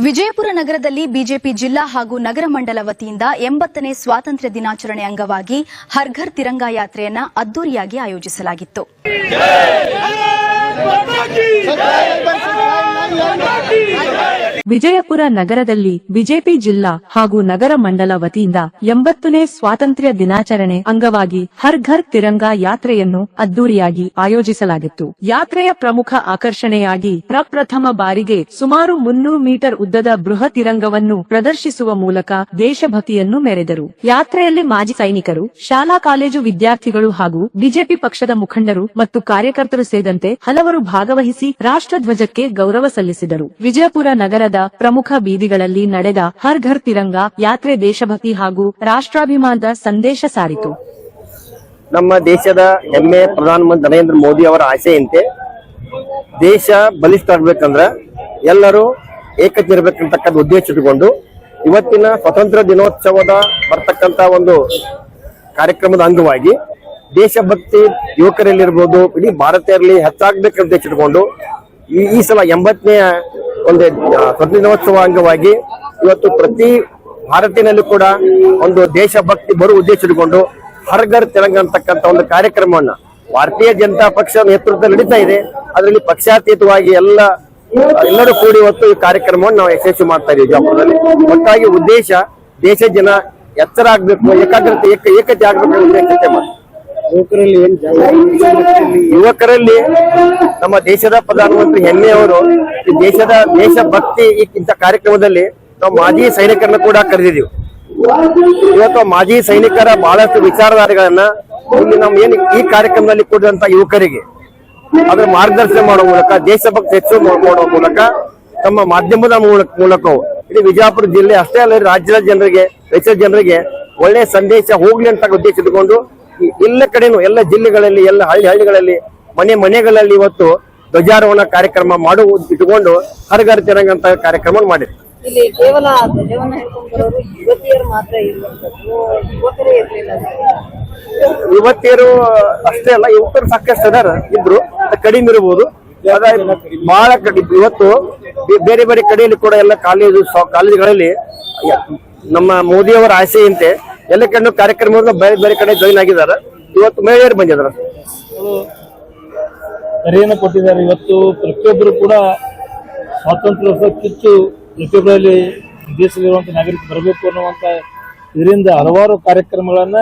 ವಿಜಯಪುರ ನಗರದಲ್ಲಿ ಬಿಜೆಪಿ ಜಿಲ್ಲಾ ಹಾಗೂ ನಗರ ಮಂಡಲ ವತಿಯಿಂದ 80ನೇ ಸ್ವಾತಂತ್ರ್ಯ ದಿನಾಚರಣೆ ಅಂಗವಾಗಿ ಹರ್ ಘರ್ ತಿರಂಗಾ ಯಾತ್ರೆಯನ್ನು ಅದ್ದೂರಿಯಾಗಿ ಆಯೋಜಿಸಲಾಗಿತ್ತು. ವಿಜಯಪುರ ನಗರದಲ್ಲಿ ಬಿಜೆಪಿ ಜಿಲ್ಲಾ ಹಾಗೂ ನಗರ ಮಂಡಲ ವತಿಯಿಂದ 80ನೇ ಸ್ವಾತಂತ್ರ್ಯ ದಿನಾಚರಣೆ ಅಂಗವಾಗಿ ಹರ್ ಘರ್ ತಿರಂಗಾ ಯಾತ್ರೆಯನ್ನು ಅದ್ದೂರಿಯಾಗಿ ಆಯೋಜಿಸಲಾಗಿತ್ತು. ಯಾತ್ರೆಯ ಪ್ರಮುಖ ಆಕರ್ಷಣೆಯಾಗಿ ಪ್ರಪ್ರಥಮ ಬಾರಿಗೆ ಸುಮಾರು 300 ಮೀಟರ್ ಉದ್ದದ ಬೃಹತ್ ತಿರಂಗವನ್ನು ಪ್ರದರ್ಶಿಸುವ ಮೂಲಕ ದೇಶಭಕ್ತಿಯನ್ನು ಮೆರೆದರು. ಯಾತ್ರೆಯಲ್ಲಿ ಮಾಜಿ ಸೈನಿಕರು, ಶಾಲಾ ಕಾಲೇಜು ವಿದ್ಯಾರ್ಥಿಗಳು ಹಾಗೂ ಬಿಜೆಪಿ ಪಕ್ಷದ ಮುಖಂಡರು ಮತ್ತು ಕಾರ್ಯಕರ್ತರು ಸೇರಿದಂತೆ ಹಲವರು ಭಾಗವಹಿಸಿ ರಾಷ್ಟ್ರಧ್ವಜಕ್ಕೆ ಗೌರವ ಸಲ್ಲಿಸಿದರು. ವಿಜಯಪುರ ನಗರದ ಪ್ರಮುಖ ಬೀದಿಗಳಲ್ಲಿ ನಡೆದ ಹರ್ ಘರ್ ತಿರಂಗಾ ಯಾತ್ರೆ ದೇಶಭಕ್ತಿ ಹಾಗೂ ರಾಷ್ಟ್ರಾಭಿಮಾನದ ಸಂದೇಶ ಸಾರಿತು. ನಮ್ಮ ದೇಶದ ಹೆಮ್ಮೆ ಪ್ರಧಾನಮಂತ್ರಿ ನರೇಂದ್ರ ಮೋದಿ ಅವರ ಆಸೆಯಂತೆ ದೇಶ ಬಲಿಷ್ಠ ಆಗ್ಬೇಕಂದ್ರ ಎಲ್ಲರೂ ಏಕತೆ ಇರಬೇಕಂತಕ್ಕಂಥ ಉದ್ದೇಶ ಇಟ್ಟುಕೊಂಡು ಇವತ್ತಿನ ಸ್ವತಂತ್ರ ದಿನೋತ್ಸವದ ಬರ್ತಕ್ಕಂತ ಒಂದು ಕಾರ್ಯಕ್ರಮದ ಅಂಗವಾಗಿ ದೇಶಭಕ್ತಿ ಯುವಕರಲ್ಲಿರ್ಬೋದು, ಇಡೀ ಭಾರತೀಯರಲ್ಲಿ ಹೆಚ್ಚಾಗಬೇಕಂತ ಇಟ್ಟುಕೊಂಡು ಈ ಸಲ 80ನೇ ಒಂದು ಸ್ವತಂತ್ರ ದಿನೋತ್ಸವ ಅಂಗವಾಗಿ ಇವತ್ತು ಪ್ರತಿ ಭಾರತೀಯನಲ್ಲಿ ಕೂಡ ಒಂದು ದೇಶಭಕ್ತಿ ಬರುವ ಉದ್ದೇಶ ಇಟ್ಟುಕೊಂಡು ಹರ್ ಘರ್ ತಿರಂಗಾ ಅಂತಕ್ಕಂಥ ಒಂದು ಕಾರ್ಯಕ್ರಮವನ್ನ ಭಾರತೀಯ ಜನತಾ ಪಕ್ಷ ನೇತೃತ್ವದಲ್ಲಿ ನಡೀತಾ ಇದೆ. ಅದರಲ್ಲಿ ಪಕ್ಷಾತೀತವಾಗಿ ಎಲ್ಲರೂ ಕೂಡಿ ಇವತ್ತು ಈ ಕಾರ್ಯಕ್ರಮವನ್ನು ನಾವು ಯಶಸ್ವಿ ಮಾಡ್ತಾ ಇದ್ದೀವಿ. ವಿಜಯಪುರದಲ್ಲಿ ಒಟ್ಟಾಗಿ ಉದ್ದೇಶ ದೇಶ ಜನ ಎಚ್ಚರ ಆಗ್ಬೇಕು, ಏಕತೆ ಆಗ್ಬೇಕು ಉದ್ದೇಶ ಮಾಡಿ ಯುವಕರಲ್ಲಿ ನಮ್ಮ ದೇಶದ ಪ್ರಧಾನಮಂತ್ರಿ ಹೆಮ್ಮೆಯವರು ಈ ದೇಶಭಕ್ತಿ ಇಂಥ ಕಾರ್ಯಕ್ರಮದಲ್ಲಿ ನಾವು ಮಾಜಿ ಸೈನಿಕರನ್ನ ಕೂಡ ಕರೆದಿದ್ದೀವಿ. ಇವತ್ತು ಮಾಜಿ ಸೈನಿಕರ ಬಹಳಷ್ಟು ವಿಚಾರಧಾರೆಗಳನ್ನ ಇಲ್ಲಿ ನಾವು ಏನು ಈ ಕಾರ್ಯಕ್ರಮದಲ್ಲಿ ಕೂಡಿದಂತ ಯುವಕರಿಗೆ ಅದರ ಮಾರ್ಗದರ್ಶನ ಮಾಡುವ ಮೂಲಕ ದೇಶಭಕ್ತಿ ಹೆಚ್ಚು ಮಾಡುವ ಮೂಲಕ ತಮ್ಮ ಮಾಧ್ಯಮದ ಮೂಲಕವು ಇಡೀ ವಿಜಯಪುರ ಜಿಲ್ಲೆ ಅಷ್ಟೇ ಅಲ್ಲ ರಾಜ್ಯದ ಜನರಿಗೆ, ದೇಶದ ಜನರಿಗೆ ಒಳ್ಳೆಯ ಸಂದೇಶ ಹೋಗ್ಲಿ ಅಂತ ಉದ್ದೇಶ ಇಟ್ಟುಕೊಂಡು ಎಲ್ಲ ಕಡೆನೂ ಎಲ್ಲ ಜಿಲ್ಲೆಗಳಲ್ಲಿ ಎಲ್ಲ ಹಳ್ಳಿಗಳಲ್ಲಿ ಮನೆಗಳಲ್ಲಿ ಇವತ್ತು ಧ್ವಜಾರೋಹಣ ಕಾರ್ಯಕ್ರಮ ಇಟ್ಟುಕೊಂಡು ಹರ್ ಘರ್ ತಿರಂಗಾ ಅಂತ ಕಾರ್ಯಕ್ರಮ ಮಾಡಿದೆ. ಇಲ್ಲಿ ಕೇವಲ ಧ್ವಜವನ್ನು ಹಿಡ್ಕೊಂಡ್ಬರೋರು ಯುವತಿಯರು ಮಾತ್ರ ಇರುವಂತದ್ದು, ಯುವಕರೇ ಇರಲಿಲ್ಲ. ಯುವತಿಯರು ಅಷ್ಟೇ ಅಲ್ಲ, ಯುವಕರು ಸಾಕಷ್ಟು ಅದಾರ, ಇದ್ರು ಕಡಿಮೆ ಇರಬಹುದು, ಬಹಳ ಕಡಿಮೆ. ಇವತ್ತು ಬೇರೆ ಬೇರೆ ಕಡೆಯಲ್ಲಿ ಕೂಡ ಎಲ್ಲ ಕಾಲೇಜುಗಳಲ್ಲಿ ನಮ್ಮ ಮೋದಿಯವರ ಆಸೆಯಂತೆ ಎಲ್ಲ ಕಡೆ ಕಾರ್ಯಕ್ರಮವನ್ನು ಬೇರೆ ಬೇರೆ ಕಡೆ ಜಾಯಿನ್ ಆಗಿದ್ದಾರೆ. ಇವತ್ತು ಮಹಿಳೆಯರು ಬಂದಿದ್ದಾರೆ, ಕರೆಯನ್ನು ಕೊಟ್ಟಿದ್ದಾರೆ. ಇವತ್ತು ಪ್ರತಿಯೊಬ್ಬರು ಕೂಡ ಸ್ವಾತಂತ್ರ್ಯ ಕಿತ್ತು ಪ್ರತಿಯೊಬ್ಬರಲ್ಲಿ ದೇಶದಲ್ಲಿರುವಂತಹ ನಾಗರಿಕ ಬರಬೇಕು ಅನ್ನುವಂತ ಇದರಿಂದ ಹಲವಾರು ಕಾರ್ಯಕ್ರಮಗಳನ್ನ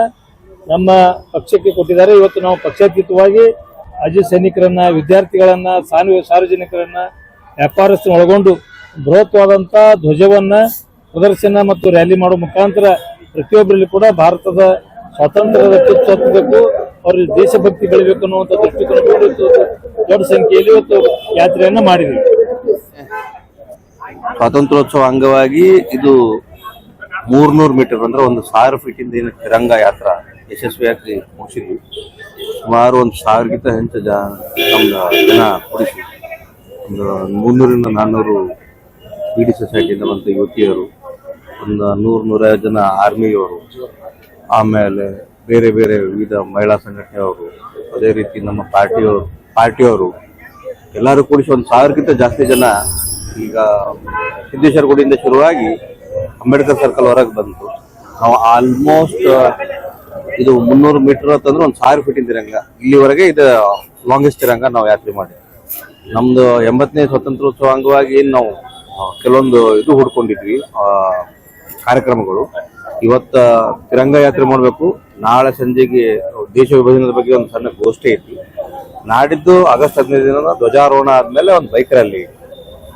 ನಮ್ಮ ಪಕ್ಷಕ್ಕೆ ಕೊಟ್ಟಿದ್ದಾರೆ. ಇವತ್ತು ನಾವು ಪಕ್ಷಾತೀತವಾಗಿ ಮಾಜಿ ಸೈನಿಕರನ್ನ, ವಿದ್ಯಾರ್ಥಿಗಳನ್ನ, ಸಾರ್ವಜನಿಕರನ್ನ, ವ್ಯಾಪಾರಸ್ಥರನ್ನ ಒಳಗೊಂಡು ಬೃಹತ್ವಾದಂತಹ ಧ್ವಜವನ್ನ ಪ್ರದರ್ಶನ ಮತ್ತು ರ್ಯಾಲಿ ಮಾಡುವ ಮುಖಾಂತರ ಪ್ರತಿಯೊಬ್ಬರಲ್ಲಿ ಕೂಡ ಭಾರತದ ಸ್ವಾತಂತ್ರ್ಯದ ಕಿತ್ತು ಹತ್ತಬೇಕು, ಅವ್ರಿಗೆ ದೇಶಭಕ್ತಿ ಬೆಳಿಬೇಕು ಅನ್ನುವಂಥ ದೃಷ್ಟಿಕೋನ ದೊಡ್ಡ ಸಂಖ್ಯೆಯಲ್ಲಿ ಇವತ್ತು ಯಾತ್ರೆಯನ್ನ ಮಾಡಿದ್ದೀವಿ. ಸ್ವಾತಂತ್ರ್ಯೋತ್ಸವ ಅಂಗವಾಗಿ ಇದು 300 ಮೀಟರ್ ಅಂದ್ರೆ 1000 ಫೀಟಿಂದ ಏನು ತಿರಂಗಾ ಯಾತ್ರಾ ಯಶಸ್ವಿಯಾಗಿ ಮುಗಿಸಿದ್ವಿ. ಸುಮಾರು 1000ಗಿಂತ ಹೆಚ್ಚು ಜನ ಕೂಡಿಸಿ ಒಂದು 300ರಿಂದ 400 ಬಿಡಿ ಸೊಸೈಟಿಯಿಂದ ಬಂದ ಯುವತಿಯರು, ಒಂದು 100-150 ಜನ ಆರ್ಮಿಯವರು, ಆಮೇಲೆ ಬೇರೆ ಬೇರೆ ವಿವಿಧ ಮಹಿಳಾ ಸಂಘಟನೆಯವರು, ಅದೇ ರೀತಿ ನಮ್ಮ ಪಾರ್ಟಿಯವರು ಎಲ್ಲರೂ ಕೂಡಿಸಿ 1000ಗಿಂತ ಜಾಸ್ತಿ ಜನ ಈಗ ಸಿದ್ದೇಶ್ವರ ಗುಡಿಯಿಂದ ಶುರುವಾಗಿ ಅಂಬೇಡ್ಕರ್ ಸರ್ಕಲ್ ಹೊರಗೆ ಬಂತು. ನಾವು ಆಲ್ಮೋಸ್ಟ್ ಇದು 300 ಮೀಟರ್ ಅಂತಂದ್ರೆ 1000 ಫೀಟಿನ ತಿರಂಗ, ಇಲ್ಲಿವರೆಗೆ ಇದು ಲಾಂಗೆಸ್ಟ್ ತಿರಂಗ ನಾವು ಯಾತ್ರೆ ಮಾಡಿ. ನಮ್ದು 80ನೇ ಸ್ವಾತಂತ್ರ್ಯೋತ್ಸವ ಅಂಗವಾಗಿ ಏನ್ ನಾವು ಕೆಲವೊಂದು ಇದು ಹುಡ್ಕೊಂಡಿದ್ವಿ ಕಾರ್ಯಕ್ರಮಗಳು. ಇವತ್ತ ತಿರಂಗ ಯಾತ್ರೆ ಮಾಡಬೇಕು. ನಾಳೆ ಸಂಜೆಗೆ ದೇಶ ವಿಭಜನದ ಬಗ್ಗೆ ಒಂದು ಸಣ್ಣ ಗೋಷ್ಠಿ ಐತಿ. ನಾಡಿದ್ದು ಆಗಸ್ಟ್ 15 ಧ್ವಜಾರೋಹಣ ಆದ್ಮೇಲೆ ಒಂದು ಬೈಕ್ ರ್ಯಾಲಿ.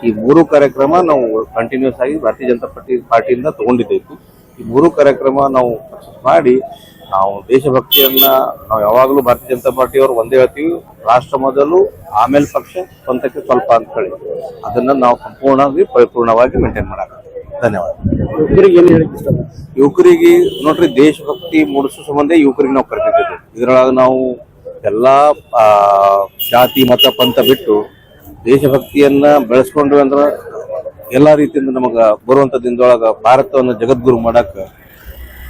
ಈ 3 ಕಾರ್ಯಕ್ರಮ ನಾವು ಕಂಟಿನ್ಯೂಸ್ ಆಗಿ ಭಾರತೀಯ ಜನತಾ ಪಾರ್ಟಿಯಿಂದ ತಗೊಂಡಿದ್ದೇವೆ. ಈ 3 ಕಾರ್ಯಕ್ರಮ ನಾವು ಮಾಡಿ ನಾವು ದೇಶಭಕ್ತಿಯನ್ನ ನಾವು ಯಾವಾಗಲೂ ಭಾರತೀಯ ಜನತಾ ಪಾರ್ಟಿಯವರು ಒಂದೇ ಹೇಳ್ತೀವಿ, ರಾಷ್ಟ್ರ ಮೊದಲು ಆಮೇಲೆ ಪಕ್ಷ, ಸ್ವಂತಕ್ಕೆ ಸ್ವಲ್ಪ ಅಂತ ಹೇಳಿ ಅದನ್ನ ನಾವು ಪರಿಪೂರ್ಣವಾಗಿ ಮೇಂಟೈನ್ ಮಾಡಬೇಕು. ಧನ್ಯವಾದ. ಯುವಕರಿಗೆ ನೋಡ್ರಿ, ದೇಶಭಕ್ತಿ ಮೂಡಿಸೋ ಸಂಬಂಧ ಯುವಕರಿಗೆ ನಾವು ಕರೆದಿದ್ದೇವೆ. ಇದರೊಳಗೆ ನಾವು ಎಲ್ಲಾ ಜಾತಿ ಮತ ಪಂಥ ಬಿಟ್ಟು ದೇಶಭಕ್ತಿಯನ್ನ ಬೆಳೆಸ್ಕೊಂಡ್ವಿ ಅಂದ್ರ ಎಲ್ಲಾ ರೀತಿಯಿಂದ ನಮಗ ಬರುವಂತ ದಿನದೊಳಗ ಭಾರತವನ್ನು ಜಗದ್ಗುರು ಮಾಡಕ್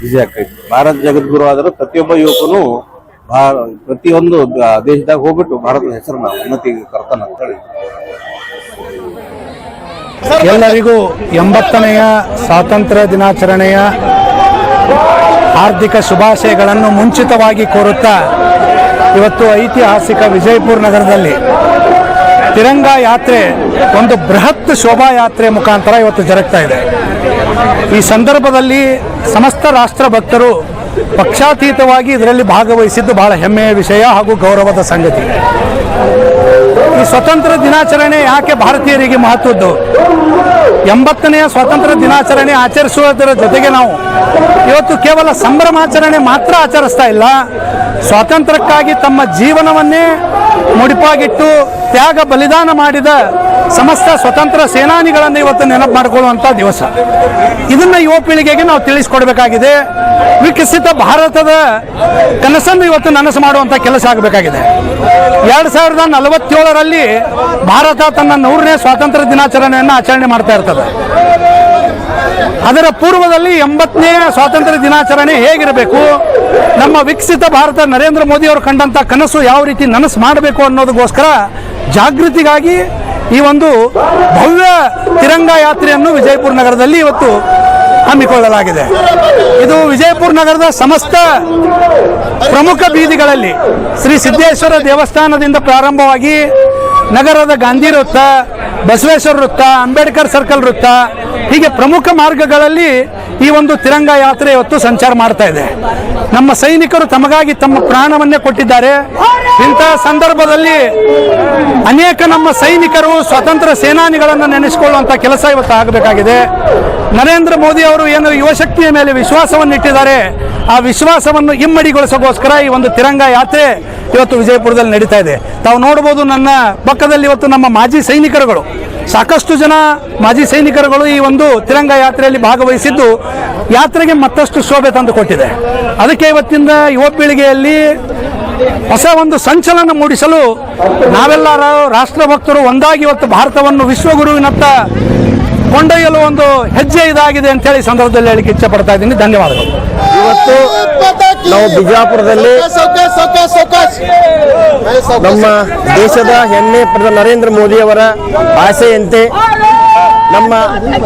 ಈಸಿ ಆಗ್ತೈತಿ. ಭಾರತ ಜಗದ್ಗುರು ಆದ್ರೆ ಪ್ರತಿಯೊಬ್ಬ ಯುವಕನು ಪ್ರತಿಯೊಂದು ದೇಶದಾಗ ಹೋಗ್ಬಿಟ್ಟು ಭಾರತದ ಹೆಸರನ್ನ ಉನ್ನತಿಗೆ ತರ್ತಾನ ಅಂತ ಹೇಳಿ ಎಲ್ಲರಿಗೂ 80ನೆಯ ಸ್ವಾತಂತ್ರ್ಯ ದಿನಾಚರಣೆಯ ಹಾರ್ದಿಕ ಶುಭಾಶಯಗಳನ್ನು ಮುಂಚಿತವಾಗಿ ಕೋರುತ್ತಾ ಇವತ್ತು ಐತಿಹಾಸಿಕ ವಿಜಯಪುರ ನಗರದಲ್ಲಿ ತಿರಂಗ ಯಾತ್ರೆ ಒಂದು ಬೃಹತ್ ಶೋಭಾಯಾತ್ರೆ ಮುಖಾಂತರ ಇವತ್ತು ಜರುಗ್ತಾ ಇದೆ. ಈ ಸಂದರ್ಭದಲ್ಲಿ ಸಮಸ್ತ ರಾಷ್ಟ್ರ ಭಕ್ತರು ಪಕ್ಷಾತೀತವಾಗಿ ಇದರಲ್ಲಿ ಭಾಗವಹಿಸಿದ್ದು ಬಹಳ ಹೆಮ್ಮೆಯ ವಿಷಯ ಹಾಗೂ ಗೌರವದ ಸಂಗತಿ. ಈ ಸ್ವತಂತ್ರ ದಿನಾಚರಣೆ ಯಾಕೆ ಭಾರತೀಯರಿಗೆ ಮಹತ್ವದ್ದು? 80ನೆಯ ಸ್ವಾತಂತ್ರ್ಯ ದಿನಾಚರಣೆ ಆಚರಿಸುವುದರ ಜೊತೆಗೆ ನಾವು ಇವತ್ತು ಕೇವಲ ಸಂಭ್ರಮಾಚರಣೆ ಮಾತ್ರ ಆಚರಿಸ್ತಾ ಇಲ್ಲ, ಸ್ವಾತಂತ್ರ್ಯಕ್ಕಾಗಿ ತಮ್ಮ ಜೀವನವನ್ನೇ ಮುಡಿಪಾಗಿಟ್ಟು ತ್ಯಾಗ ಬಲಿದಾನ ಮಾಡಿದ ಸಮಸ್ತ ಸ್ವತಂತ್ರ ಸೇನಾನಿಗಳನ್ನು ಇವತ್ತು ನೆನಪು ಮಾಡಿಕೊಳ್ಳುವಂಥ ದಿವಸ. ಇದನ್ನ ಯುವ ಪೀಳಿಗೆಗೆ ನಾವು ತಿಳಿಸಿಕೊಡ್ಬೇಕಾಗಿದೆ. ವಿಕಸಿತ ಭಾರತದ ಕನಸನ್ನು ಇವತ್ತು ನನಸು ಮಾಡುವಂಥ ಕೆಲಸ ಆಗಬೇಕಾಗಿದೆ. 2047ರಲ್ಲಿ ಭಾರತ ತನ್ನ 100ನೇ ಸ್ವಾತಂತ್ರ್ಯ ದಿನಾಚರಣೆಯನ್ನು ಆಚರಣೆ ಮಾಡ್ತಾ ಇರ್ತದೆ. ಅದರ ಪೂರ್ವದಲ್ಲಿ 80ನೇ ಸ್ವಾತಂತ್ರ್ಯ ದಿನಾಚರಣೆ ಹೇಗಿರಬೇಕು, ನಮ್ಮ ವಿಕಸಿತ ಭಾರತ ನರೇಂದ್ರ ಮೋದಿ ಅವರು ಕಂಡಂತ ಕನಸು ಯಾವ ರೀತಿ ನನಸು ಮಾಡಬೇಕು ಅನ್ನೋದಕ್ಕೋಸ್ಕರ ಜಾಗೃತಿಗಾಗಿ ಈ ಒಂದು ಭವ್ಯ ತಿರಂಗ ಯಾತ್ರೆಯನ್ನು ವಿಜಯಪುರ ನಗರದಲ್ಲಿ ಇವತ್ತು ಹಮ್ಮಿಕೊಳ್ಳಲಾಗಿದೆ. ಇದು ವಿಜಯಪುರ ನಗರದ ಸಮಸ್ತ ಪ್ರಮುಖ ಬೀದಿಗಳಲ್ಲಿ ಶ್ರೀ ಸಿದ್ದೇಶ್ವರ ದೇವಸ್ಥಾನದಿಂದ ಪ್ರಾರಂಭವಾಗಿ ನಗರದ ಗಾಂಧಿ ವೃತ್ತ, ಬಸವೇಶ್ವರ ವೃತ್ತ, ಅಂಬೇಡ್ಕರ್ ಸರ್ಕಲ್ ವೃತ್ತ, ಹೀಗೆ ಪ್ರಮುಖ ಮಾರ್ಗಗಳಲ್ಲಿ ಈ ಒಂದು ತಿರಂಗ ಯಾತ್ರೆ ಇವತ್ತು ಸಂಚಾರ ಮಾಡ್ತಾ ಇದೆ. ನಮ್ಮ ಸೈನಿಕರು ತಮಗಾಗಿ ತಮ್ಮ ಪ್ರಾಣವನ್ನೇ ಕೊಟ್ಟಿದ್ದಾರೆ. ಇಂತಹ ಸಂದರ್ಭದಲ್ಲಿ ಅನೇಕ ನಮ್ಮ ಸೈನಿಕರು ಸ್ವತಂತ್ರ ಸೇನಾನಿಗಳನ್ನು ನೆನೆಸಿಕೊಳ್ಳುವಂಥ ಕೆಲಸ ಇವತ್ತು ಆಗಬೇಕಾಗಿದೆ. ನರೇಂದ್ರ ಮೋದಿ ಅವರು ಏನು ಯುವಶಕ್ತಿಯ ಮೇಲೆ ವಿಶ್ವಾಸವನ್ನು ಇಟ್ಟಿದ್ದಾರೆ, ಆ ವಿಶ್ವಾಸವನ್ನು ಇಮ್ಮಡಿಗೊಳಿಸೋಗೋಸ್ಕರ ಈ ಒಂದು ತಿರಂಗ ಯಾತ್ರೆ ಇವತ್ತು ವಿಜಯಪುರದಲ್ಲಿ ನಡೀತಾ ಇದೆ. ತಾವು ನೋಡಬಹುದು, ನನ್ನ ಪಕ್ಕದಲ್ಲಿ ಇವತ್ತು ನಮ್ಮ ಮಾಜಿ ಸೈನಿಕರುಗಳು, ಸಾಕಷ್ಟು ಜನ ಮಾಜಿ ಸೈನಿಕರುಗಳು ಈ ಒಂದು ತಿರಂಗ ಯಾತ್ರೆಯಲ್ಲಿ ಭಾಗವಹಿಸಿದ್ದು ಯಾತ್ರೆಗೆ ಮತ್ತಷ್ಟು ಶೋಭೆ ತಂದುಕೊಟ್ಟಿದೆ. ಅದಕ್ಕೆ ಇವತ್ತಿನ ಯುವ ಪೀಳಿಗೆಯಲ್ಲಿ ಹೊಸ ಒಂದು ಸಂಚಲನ ಮೂಡಿಸಲು ನಾವೆಲ್ಲರೂ ರಾಷ್ಟ್ರಭಕ್ತರು ಒಂದಾಗಿ ಇವತ್ತು ಭಾರತವನ್ನು ವಿಶ್ವಗುರುವಿನತ್ತ ಕೊಂಡೊಯ್ಯಲು ಒಂದು ಹೆಜ್ಜೆ ಇದಾಗಿದೆ ಅಂತೇಳಿ ಸಂದರ್ಭದಲ್ಲಿ ಹೇಳಿಕ್ಕೆ ಇಚ್ಛೆ ಪಡ್ತಾ ಇದ್ದೀನಿ. ಧನ್ಯವಾದಗಳು. ಇವತ್ತು ನಾವು ಬಿಜಾಪುರದಲ್ಲಿ ನಮ್ಮ ದೇಶದ ಹೆಮ್ಮೆ ಪ್ರಧಾನಿ ನರೇಂದ್ರ ಮೋದಿ ಅವರ ಆಸೆಯಂತೆ ನಮ್ಮ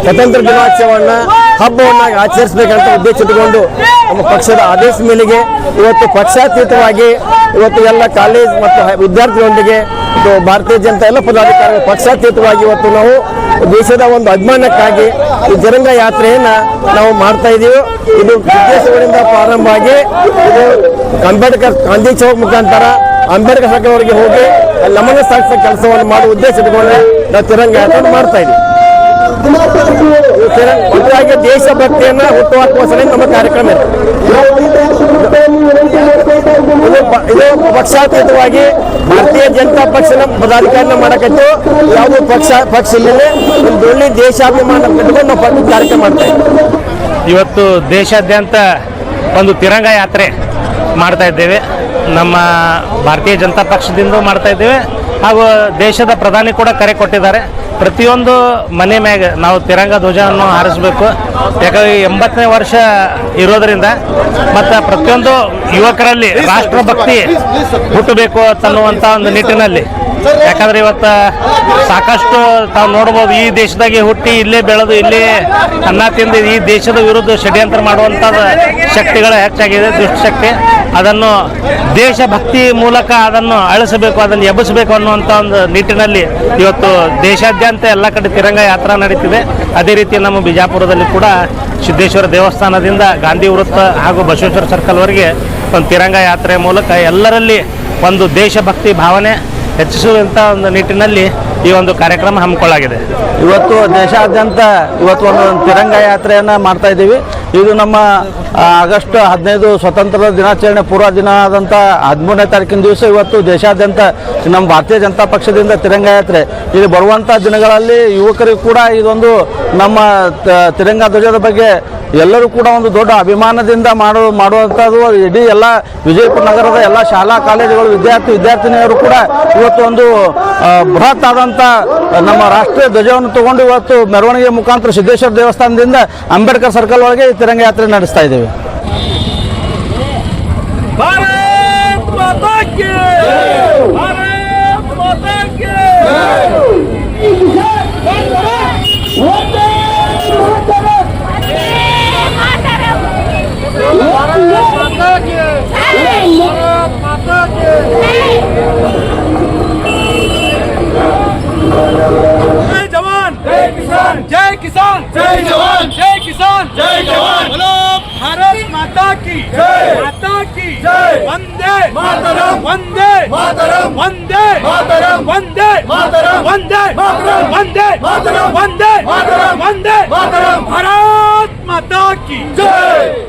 ಸ್ವತಂತ್ರ ದಿನಾಚರಣೆಯನ್ನ ಹಬ್ಬವನ್ನಾಗಿ ಆಚರಿಸಬೇಕಂತ ಉದ್ದೇಶ ಇಟ್ಟುಕೊಂಡು ನಮ್ಮ ಪಕ್ಷದ ಆದೇಶ ಮೇಲೆಗೆ ಇವತ್ತು ಪಕ್ಷಾತೀತವಾಗಿ ಇವತ್ತು ಎಲ್ಲ ಕಾಲೇಜ್ ಮತ್ತು ವಿದ್ಯಾರ್ಥಿಗಳೊಂದಿಗೆ ಇದು ಭಾರತೀಯ ಜನತಾ ಎಲ್ಲ ಪದಾಧಿಕಾರಿಗಳು ಪಕ್ಷಾತೀತವಾಗಿ ಇವತ್ತು ನಾವು ದೇಶದ ಒಂದು ಅಭಿಮಾನಕ್ಕಾಗಿ ಈ ತಿರಂಗ ಯಾತ್ರೆಯನ್ನ ನಾವು ಮಾಡ್ತಾ ಇದ್ದೀವಿ. ಇದು ವಿದೇಶಗಳಿಂದ ಪ್ರಾರಂಭ ಆಗಿ ಇದು ಅಂಬೇಡ್ಕರ್ ಗಾಂಧಿ ಚೌಕ್ ಮುಖಾಂತರ ಅಂಬೇಡ್ಕರ್ ಸರ್ಕಲ್ವರೆಗೆ ಹೋಗಿ ನಮನ ಸಾಗಿಸೋ ಕೆಲಸವನ್ನು ಮಾಡುವ ಉದ್ದೇಶ ಇಟ್ಕೊಂಡ್ರೆ ನಾವು ತಿರಂಗ ಯಾತ್ರೆ ಮಾಡ್ತಾ ಇದ್ದೀವಿ. ಒಟ್ಟಾಗಿ ದೇಶಭಕ್ತಿಯನ್ನ ಹುಟ್ಟುಹಾಕುವ ಸಲ ನಮ್ಮ ಕಾರ್ಯಕ್ರಮ ಇದು ಪಕ್ಷಾತೀತವಾಗಿ ಭಾರತೀಯ ಜನತಾ ಪಕ್ಷದ ಪದಾಧಿಕಾರಿನ ಮಾಡಕತ್ತು. ಯಾವುದು ಪಕ್ಷ ಇಲ್ಲದೆ ಒಂದು ಒಳ್ಳೆ ದೇಶಾಭಿಮಾನ ಕಟ್ಟಿಕೊಂಡು ನಾವು ಕಾರ್ಯಕ್ರಮ ಮಾಡ್ತಾ ಇದ್ದೀವಿ. ಇವತ್ತು ದೇಶಾದ್ಯಂತ ಒಂದು ತಿರಂಗ ಯಾತ್ರೆ ಮಾಡ್ತಾ ಇದ್ದೇವೆ. ನಮ್ಮ ಭಾರತೀಯ ಜನತಾ ಪಕ್ಷದಿಂದ ಮಾಡ್ತಾ ಇದ್ದೇವೆ ಹಾಗೂ ದೇಶದ ಪ್ರಧಾನಿ ಕೂಡ ಕರೆ ಕೊಟ್ಟಿದ್ದಾರೆ. ಪ್ರತಿಯೊಂದು ಮನೆ ಮ್ಯಾಗ ನಾವು ತಿರಂಗ ಧ್ವಜವನ್ನು ಹಾರಿಸಬೇಕು. ಯಾಕಂದರೆ 80ನೇ ವರ್ಷ ಇರೋದರಿಂದ ಮತ್ತು ಪ್ರತಿಯೊಂದು ಯುವಕರಲ್ಲಿ ರಾಷ್ಟ್ರಭಕ್ತಿ ಹುಟ್ಟಬೇಕು ಅನ್ನುವಂಥ ಒಂದು ನಿಟ್ಟಿನಲ್ಲಿ. ಯಾಕಂದ್ರೆ ಇವತ್ತು ಸಾಕಷ್ಟು ತಾವು ನೋಡ್ಬೋದು, ಈ ದೇಶದಾಗೆ ಹುಟ್ಟಿ ಇಲ್ಲೇ ಬೆಳೆದು ಇಲ್ಲೇ ಅನ್ನ ತಿಂದು ಈ ದೇಶದ ವಿರುದ್ಧ ಷಡ್ಯಂತ್ರ ಮಾಡುವಂಥ ಶಕ್ತಿಗಳು ಹೆಚ್ಚಾಗಿದೆ, ದುಷ್ಟಶಕ್ತಿ. ಅದನ್ನು ದೇಶಭಕ್ತಿ ಮೂಲಕ ಅದನ್ನು ಅಳಿಸಬೇಕು, ಅದನ್ನು ಎಬ್ಬಿಸಬೇಕು ಅನ್ನುವಂಥ ಒಂದು ನಿಟ್ಟಿನಲ್ಲಿ ಇವತ್ತು ದೇಶಾದ್ಯಂತ ಎಲ್ಲ ಕಡೆ ತಿರಂಗ ಯಾತ್ರಾ ನಡೀತಿದೆ. ಅದೇ ರೀತಿ ನಮ್ಮ ಬಿಜಾಪುರದಲ್ಲಿ ಕೂಡ ಸಿದ್ದೇಶ್ವರ ದೇವಸ್ಥಾನದಿಂದ ಗಾಂಧಿ ವೃತ್ತ ಹಾಗೂ ಬಸವೇಶ್ವರ ಸರ್ಕಲ್ವರೆಗೆ ಒಂದು ತಿರಂಗ ಯಾತ್ರೆ ಮೂಲಕ ಎಲ್ಲರಲ್ಲಿ ಒಂದು ದೇಶಭಕ್ತಿ ಭಾವನೆ ಹೆಚ್ಚಿಸುವಂಥ ಒಂದು ನಿಟ್ಟಿನಲ್ಲಿ ಈ ಒಂದು ಕಾರ್ಯಕ್ರಮ ಹಮ್ಮಿಕೊಳ್ಳಲಾಗಿದೆ. ಇವತ್ತು ದೇಶಾದ್ಯಂತ ಇವತ್ತು ಒಂದು ತಿರಂಗ ಯಾತ್ರೆಯನ್ನು ಮಾಡ್ತಾ ಇದ್ದೀವಿ. ಇದು ನಮ್ಮ ಆಗಸ್ಟ್ 15 ಸ್ವತಂತ್ರ ದಿನಾಚರಣೆ ಪೂರ್ವ ದಿನ ಆದಂಥ 13ನೇ ತಾರೀಕಿನ ದಿವಸ ಇವತ್ತು ದೇಶಾದ್ಯಂತ ನಮ್ಮ ಭಾರತೀಯ ಜನತಾ ಪಕ್ಷದಿಂದ ತಿರಂಗ ಯಾತ್ರೆ. ಇಲ್ಲಿ ಬರುವಂಥ ದಿನಗಳಲ್ಲಿ ಯುವಕರಿಗೂ ಕೂಡ ಇದೊಂದು ನಮ್ಮ ತಿರಂಗ ಧ್ವಜದ ಬಗ್ಗೆ ಎಲ್ಲರೂ ಕೂಡ ಒಂದು ದೊಡ್ಡ ಅಭಿಮಾನದಿಂದ ಮಾಡುವಂಥದ್ದು. ಇಡೀ ಎಲ್ಲ ವಿಜಯಪುರ ನಗರದ ಎಲ್ಲ ಶಾಲಾ ಕಾಲೇಜುಗಳು ವಿದ್ಯಾರ್ಥಿನಿಯರು ಕೂಡ ಇವತ್ತು ಒಂದು ಬೃಹತ್ ಆದಂಥ ನಮ್ಮ ರಾಷ್ಟ್ರೀಯ ಧ್ವಜವನ್ನು ತಗೊಂಡು ಇವತ್ತು ಮೆರವಣಿಗೆ ಮುಖಾಂತರ ಸಿದ್ದೇಶ್ವರ ದೇವಸ್ಥಾನದಿಂದ ಅಂಬೇಡ್ಕರ್ ಸರ್ಕಲ್ ಒಳಗೆ ತಿರಂಗ ಯಾತ್ರೆ ನಡೆಸ್ತಾ ಇದ್ದೇವೆ. जय जवान जय किसान, जय किसान जय जवान, जय किसान जय जवान। बोलो भारत माता की जय, माता की जय। वंदे मातरम, वंदे मातरम, वंदे मातरम, वंदे मातरम, वंदे मातरम, वंदे मातरम, वंदे मातरम, वंदे मातरम। भारत माता की जय।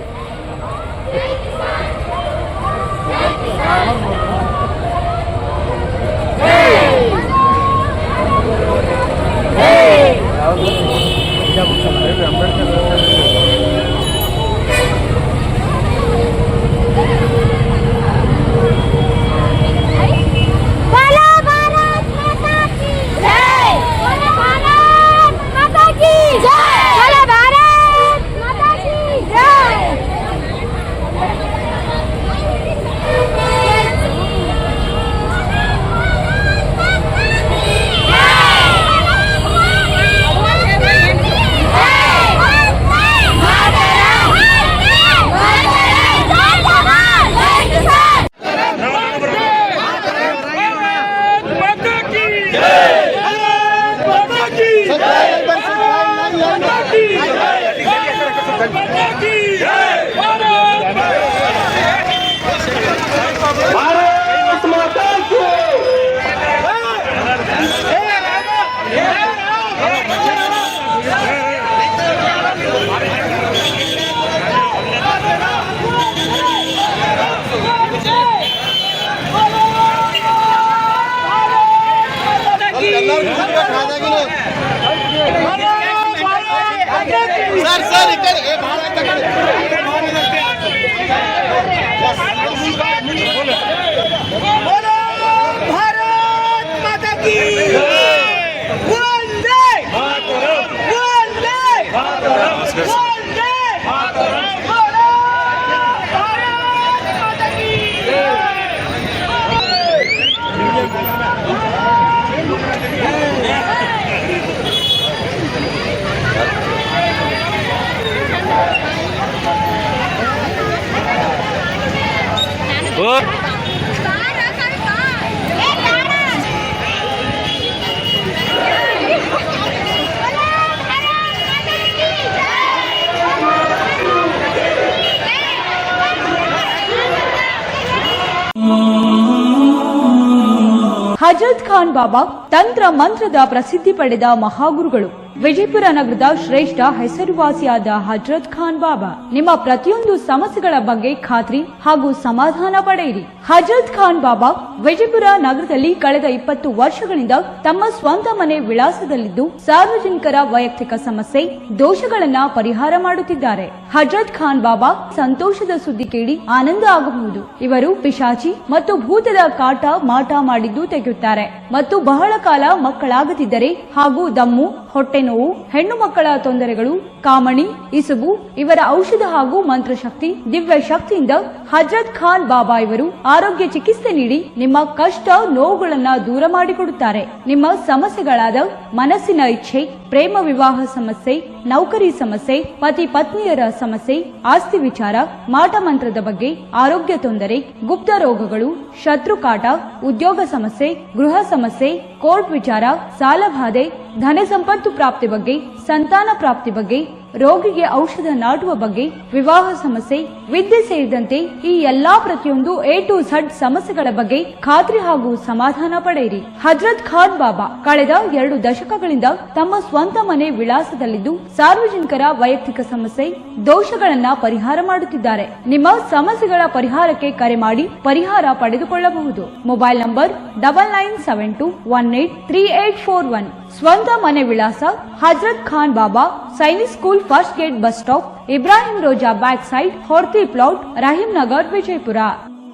ಹಜರತ್ ಖಾನ್ ಬಾಬಾ ತಂತ್ರ ಮಂತ್ರದ ಪ್ರಸಿದ್ಧಿ ಪಡೆದ ಮಹಾಗುರುಗಳು. ವಿಜಯಪುರ ನಗರದ ಶ್ರೇಷ್ಠ ಹೆಸರುವಾಸಿಯಾದ ಹಜರತ್ ಖಾನ್ ಬಾಬಾ ನಿಮ್ಮ ಪ್ರತಿಯೊಂದು ಸಮಸ್ಯೆಗಳ ಬಗ್ಗೆ ಖಾತ್ರಿ ಹಾಗೂ ಸಮಾಧಾನ ಪಡೆಯಿರಿ. ಹಜರತ್ ಖಾನ್ ಬಾಬಾ ವಿಜಯಪುರ ನಗರದಲ್ಲಿ ಕಳೆದ 20 ವರ್ಷಗಳಿಂದ ತಮ್ಮ ಸ್ವಂತ ಮನೆ ವಿಳಾಸದಲ್ಲಿದ್ದು ಸಾರ್ವಜನಿಕರ ವೈಯಕ್ತಿಕ ಸಮಸ್ಯೆ ದೋಷಗಳನ್ನ ಪರಿಹಾರ ಮಾಡುತ್ತಿದ್ದಾರೆ. ಹಜರತ್ ಖಾನ್ ಬಾಬಾ ಸಂತೋಷದ ಸುದ್ದಿ ಕೇಳಿ ಆನಂದ ಆಗಬಹುದು. ಇವರು ಪಿಶಾಚಿ ಮತ್ತು ಭೂತದ ಕಾಟ ಮಾಟ ಮಾಡಿದ್ದು ತೆಗೆಯುತ್ತಾರೆ ಮತ್ತು ಬಹಳ ಕಾಲ ಮಕ್ಕಳಾಗದಿದ್ದರೆ ಹಾಗೂ ದಮ್ಮು, ಹೊಟ್ಟೆ ನೋವು, ಹೆಣ್ಣು ಮಕ್ಕಳ ತೊಂದರೆಗಳು, ಕಾಮಣಿ, ಇಸುಬು ಇವರ ಔಷಧ ಹಾಗೂ ಮಂತ್ರಶಕ್ತಿ, ದಿವ್ಯ ಶಕ್ತಿಯಿಂದ ಹಜರತ್ ಖಾನ್ ಬಾಬಾ ಇವರು ಆರೋಗ್ಯ ಚಿಕಿತ್ಸೆ ನೀಡಿ ನಿಮ್ಮ ಕಷ್ಟ ನೋವುಗಳನ್ನ ದೂರ ಮಾಡಿಕೊಡುತ್ತಾರೆ. ನಿಮ್ಮ ಸಮಸ್ಯೆಗಳಾದ ಮನಸ್ಸಿನ ಇಚ್ಛೆ, ಪ್ರೇಮ ವಿವಾಹ ಸಮಸ್ಯೆ, ನೌಕರಿ ಸಮಸ್ಯೆ, ಪತಿ ಪತ್ನಿಯರ ಸಮಸ್ಯೆ, ಆಸ್ತಿ ವಿಚಾರ, ಮಾಟ ಮಂತ್ರದ ಬಗ್ಗೆ, ಆರೋಗ್ಯ ತೊಂದರೆ, ಗುಪ್ತ ರೋಗಗಳು, ಶತ್ರುಕಾಟ, ಉದ್ಯೋಗ ಸಮಸ್ಯೆ, ಗೃಹ ಸಮಸ್ಯೆ, ಕೋರ್ಟ್ ವಿಚಾರ, ಸಾಲಬಾಧೆ, ಧನ ಸಂಪತ್ತು ಪ್ರಾಪ್ತಿ ಬಗ್ಗೆ, ಸಂತಾನ ಪ್ರಾಪ್ತಿ ಬಗ್ಗೆ, ರೋಗಿಗೆ ಔಷಧ ನಾಟುವ ಬಗ್ಗೆ, ವಿವಾಹ ಸಮಸ್ಯೆ, ವಿದ್ಯೆ ಸೇರಿದಂತೆ ಈ ಎಲ್ಲಾ ಪ್ರತಿಯೊಂದು A to Z ಸಮಸ್ಯೆಗಳ ಬಗ್ಗೆ ಖಾತ್ರಿ ಹಾಗೂ ಸಮಾಧಾನ ಪಡೆಯಿರಿ. ಹಜರತ್ ಖಾನ್ ಬಾಬಾ ಕಳೆದ 2 ದಶಕಗಳಿಂದ ತಮ್ಮ ಸ್ವಂತ ಮನೆ ವಿಳಾಸದಲ್ಲಿದ್ದು ಸಾರ್ವಜನಿಕರ ವೈಯಕ್ತಿಕ ಸಮಸ್ಯೆ ದೋಷಗಳನ್ನ ಪರಿಹಾರ ಮಾಡುತ್ತಿದ್ದಾರೆ. ನಿಮ್ಮ ಸಮಸ್ಯೆಗಳ ಪರಿಹಾರಕ್ಕೆ ಕರೆ ಮಾಡಿ ಪರಿಹಾರ ಪಡೆದುಕೊಳ್ಳಬಹುದು. Mobile number 9972183841. ಸ್ವಂತ ಮನೆ ವಿಳಾಸ Hazrat Khan Baba, Sainik school, first gate, bus stop, Ibrahim Roza back side, Horti plot, Rahim Nagar, Vijayapura.